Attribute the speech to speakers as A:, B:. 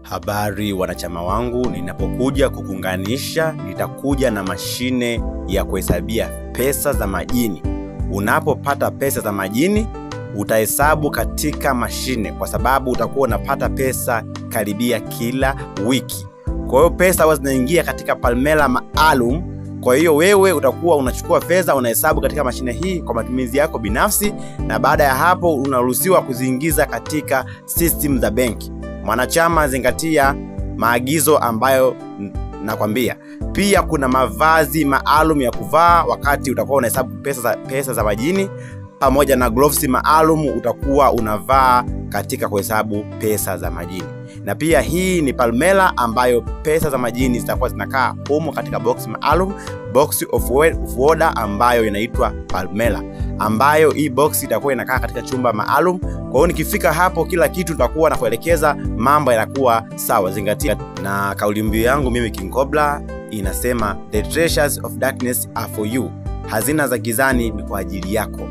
A: Habari wanachama wangu, ninapokuja kukuunganisha nitakuja na mashine ya kuhesabia pesa za majini. Unapopata pesa za majini utahesabu katika mashine, kwa sababu utakuwa unapata pesa karibia kila wiki. Kwa hiyo pesa huwa zinaingia katika Palmela maalum. Kwa hiyo wewe utakuwa unachukua fedha unahesabu katika mashine hii kwa matumizi yako binafsi, na baada ya hapo unaruhusiwa kuziingiza katika system za benki. Mwanachama, zingatia maagizo ambayo nakwambia. Pia kuna mavazi maalum ya kuvaa wakati utakuwa unahesabu pesa za majini, pamoja na gloves maalum utakuwa unavaa katika kuhesabu pesa za majini. Na pia hii ni Palmela ambayo pesa za majini zitakuwa zinakaa humo katika box maalum, box of order ambayo inaitwa Palmela, ambayo hii box itakuwa inakaa katika chumba maalum. Kwa hiyo nikifika hapo kila kitu tutakuwa na kuelekeza, mambo yanakuwa sawa. Zingatia. Na kauli mbiu yangu mimi King Cobra inasema, the treasures of darkness are for you. Hazina za gizani ni kwa ajili yako.